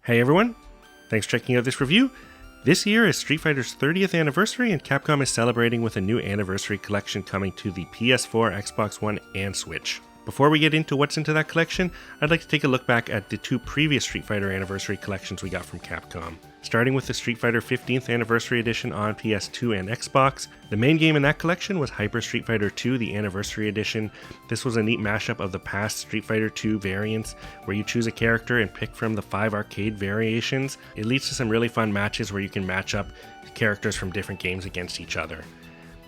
Hey everyone, thanks for checking out this review. This year is Street Fighter's 30th anniversary and Capcom is celebrating with a new anniversary collection coming to the PS4, Xbox One, and Switch. Before we get into what's into that collection, I'd like to take a look back at the two previous Street Fighter anniversary collections we got from Capcom. Starting with the Street Fighter 15th Anniversary Edition on PS2 and Xbox, the main game in that collection was Hyper Street Fighter 2, the Anniversary Edition. This was a neat mashup of the past Street Fighter 2 variants, where you choose a character and pick from the 5 arcade variations. It leads to some really fun matches where you can match up characters from different games against each other.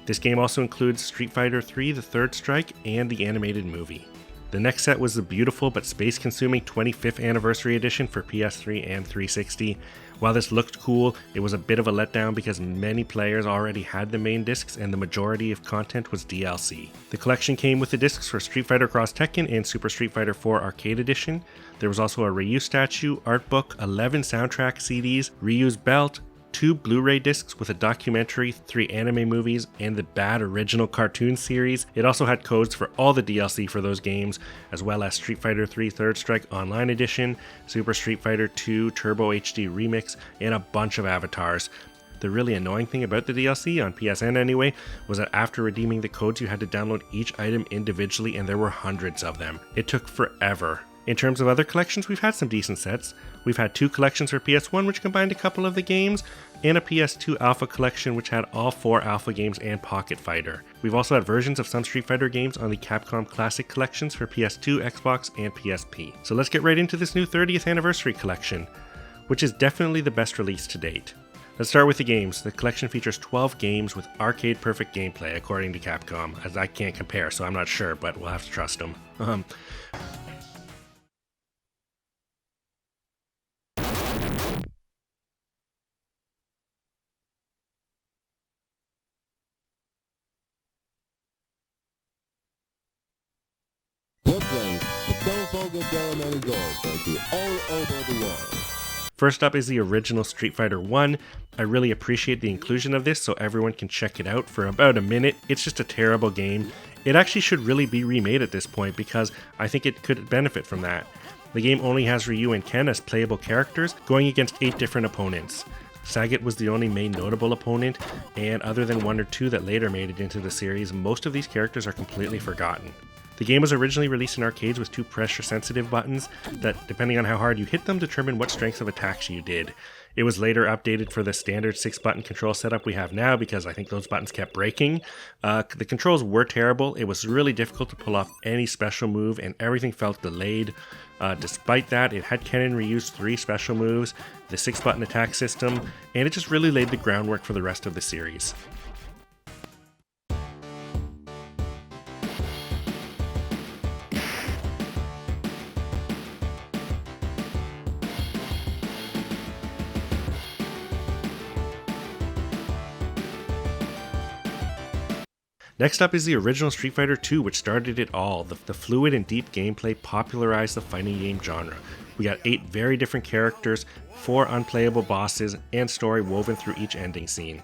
This game also includes Street Fighter 3, The Third Strike, and the animated movie. The next set was the beautiful but space-consuming 25th Anniversary Edition for PS3 and 360. While this looked cool, it was a bit of a letdown because many players already had the main discs and the majority of content was DLC. The collection came with the discs for Street Fighter Cross Tekken and Super Street Fighter 4 Arcade Edition. There was also a Ryu statue, art book, 11 soundtrack CDs, Ryu's belt, 2 Blu-ray discs with a documentary, 3 anime movies, and the Bad original cartoon series. It also had codes for all the DLC for those games, as well as Street Fighter 3 Third Strike Online Edition, Super Street Fighter 2 Turbo HD Remix, and a bunch of avatars. The really annoying thing about the DLC, on PSN anyway, was that after redeeming the codes you had to download each item individually and there were hundreds of them. It took forever. In terms of other collections, we've had some decent sets. We've had 2 collections for PS1 which combined a couple of the games, and a PS2 Alpha collection which had all 4 Alpha games and Pocket Fighter. We've also had versions of some Street Fighter games on the Capcom Classic collections for PS2, Xbox, and PSP. So let's get right into this new 30th anniversary collection, which is definitely the best release to date. Let's start with the games. The collection features 12 games with arcade perfect gameplay according to Capcom, as I can't compare so I'm not sure, but we'll have to trust them. First up is the original Street Fighter 1. I really appreciate the inclusion of this so everyone can check it out for about a minute. It's just a terrible game. It actually should really be remade at this point because I think it could benefit from that. The game only has Ryu and Ken as playable characters, going against 8 different opponents. Sagat was the only main notable opponent, and other than 1 or 2 that later made it into the series, most of these characters are completely forgotten. The game was originally released in arcades with 2 pressure-sensitive buttons that, depending on how hard you hit them, determined what strengths of attacks you did. It was later updated for the standard 6-button control setup we have now because I think those buttons kept breaking. The controls were terrible. It was really difficult to pull off any special move and everything felt delayed. Despite that, it had Ken and Ryu's 3 special moves, the 6-button attack system, and it just really laid the groundwork for the rest of the series. Next up is the original Street Fighter 2, which started it all. The fluid and deep gameplay popularized the fighting game genre. We got 8 very different characters, 4 unplayable bosses, and story woven through each ending scene.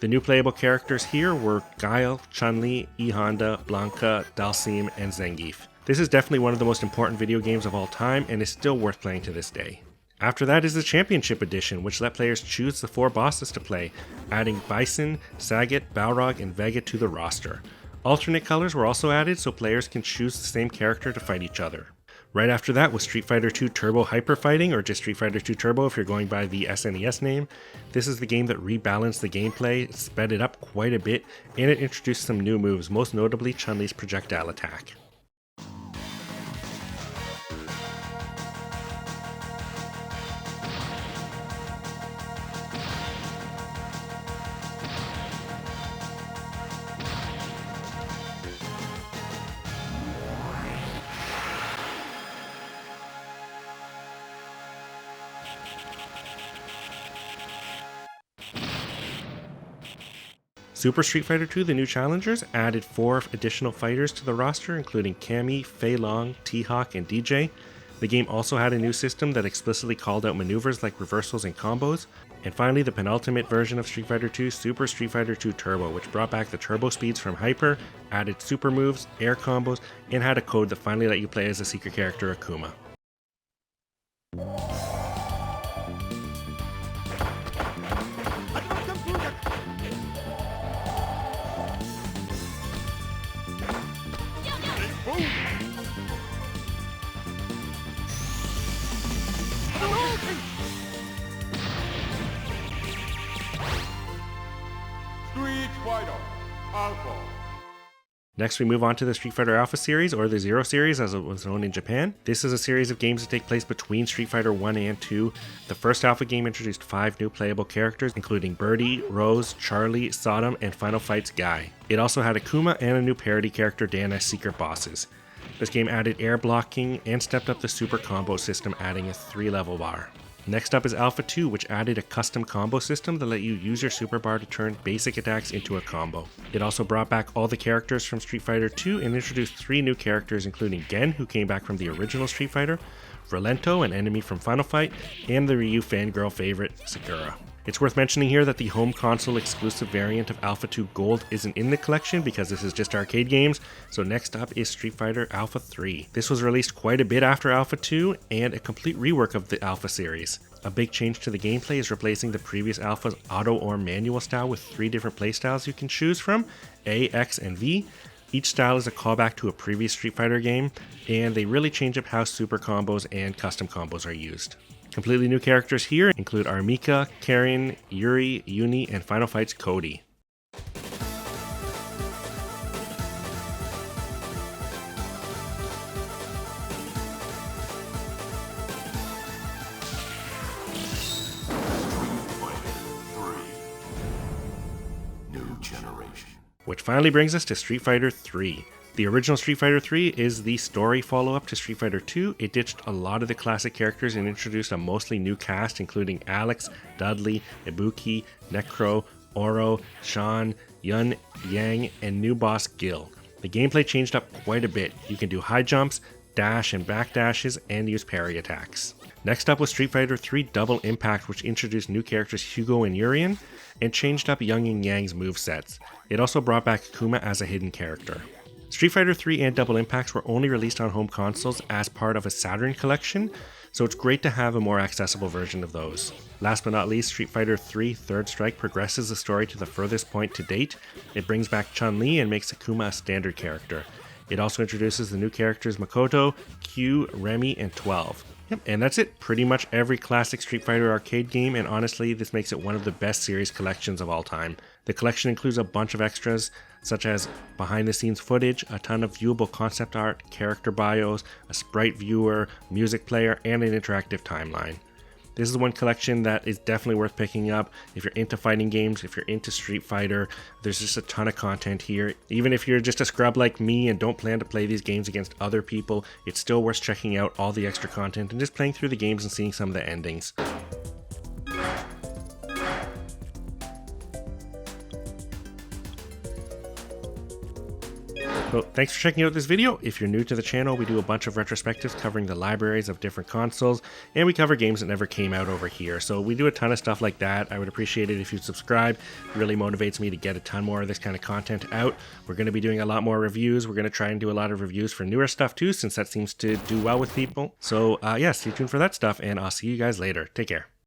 The new playable characters here were Guile, Chun-Li, E Honda, Blanca, Dalsim, and Zangief. This is definitely one of the most important video games of all time and is still worth playing to this day. After that is the Championship Edition, which let players choose the 4 bosses to play, adding Bison, Sagat, Balrog, and Vega to the roster. Alternate colors were also added so players can choose the same character to fight each other. Right after that was Street Fighter 2 Turbo Hyper Fighting, or just Street Fighter 2 Turbo if you're going by the SNES name. This is the game that rebalanced the gameplay, sped it up quite a bit, and it introduced some new moves, most notably Chun-Li's projectile attack. Super Street Fighter 2 The New Challengers added 4 additional fighters to the roster, including Cammy, Fei Long, T-Hawk, and DJ. The game also had a new system that explicitly called out maneuvers like reversals and combos. And finally, the penultimate version of Street Fighter 2, Super Street Fighter 2 Turbo, which brought back the turbo speeds from Hyper, added super moves, air combos, and had a code that finally let you play as a secret character Akuma. Next, we move on to the Street Fighter Alpha series, or the Zero series as it was known in Japan. This is a series of games that take place between Street Fighter 1 and 2. The first Alpha game introduced 5 new playable characters, including Birdie, Rose, Charlie, Sodom, and Final Fight's Guy. It also had Akuma and a new parody character, Dan, as secret bosses. This game added air blocking and stepped up the super combo system, adding a 3-level bar. Next up is Alpha 2, which added a custom combo system that let you use your super bar to turn basic attacks into a combo. It also brought back all the characters from Street Fighter 2 and introduced 3 new characters, including Gen, who came back from the original Street Fighter, Rolento, an enemy from Final Fight, and the Ryu fangirl favorite, Sakura. It's worth mentioning here that the home console exclusive variant of Alpha 2 Gold isn't in the collection because this is just arcade games, so next up is Street Fighter Alpha 3. This was released quite a bit after Alpha 2 and a complete rework of the Alpha series. A big change to the gameplay is replacing the previous Alpha's auto or manual style with 3 different playstyles you can choose from, A, X, and V. Each style is a callback to a previous Street Fighter game, and they really change up how super combos and custom combos are used. Completely new characters here include Armika, Karin, Yuri, Uni, and Final Fight's Cody. Which finally brings us to Street Fighter 3. The original Street Fighter 3 is the story follow-up to Street Fighter 2. It ditched a lot of the classic characters and introduced a mostly new cast, including Alex, Dudley, Ibuki, Necro, Oro, Sean, Yun, Yang, and new boss Gil. The gameplay changed up quite a bit. You can do high jumps, dash and back dashes, and use parry attacks. Next up was Street Fighter 3 Double Impact, which introduced new characters Hugo and Urien, and changed up Yang and Yang's movesets. It also brought back Akuma as a hidden character. Street Fighter 3 and Double Impacts were only released on home consoles as part of a Saturn collection, so it's great to have a more accessible version of those. Last but not least, Street Fighter 3 Third Strike progresses the story to the furthest point to date. It brings back Chun-Li and makes Akuma a standard character. It also introduces the new characters Makoto, Q, Remy, and 12. Yep, and that's it. Pretty much every classic Street Fighter arcade game, and honestly, this makes it one of the best series collections of all time. The collection includes a bunch of extras, such as behind-the-scenes footage, a ton of viewable concept art, character bios, a sprite viewer, music player, and an interactive timeline. This is one collection that is definitely worth picking up if you're into fighting games, if you're into Street Fighter. There's just a ton of content here. Even if you're just a scrub like me and don't plan to play these games against other people, it's still worth checking out all the extra content and just playing through the games and seeing some of the endings. So thanks for checking out this video. If you're new to the channel, we do a bunch of retrospectives covering the libraries of different consoles, and we cover games that never came out over here. So we do a ton of stuff like that. I would appreciate it if you'd subscribe. It really motivates me to get a ton more of this kind of content out. We're going to be doing a lot more reviews. We're going to try and do a lot of reviews for newer stuff too, since that seems to do well with people. So yeah, stay tuned for that stuff, and I'll see you guys later. Take care.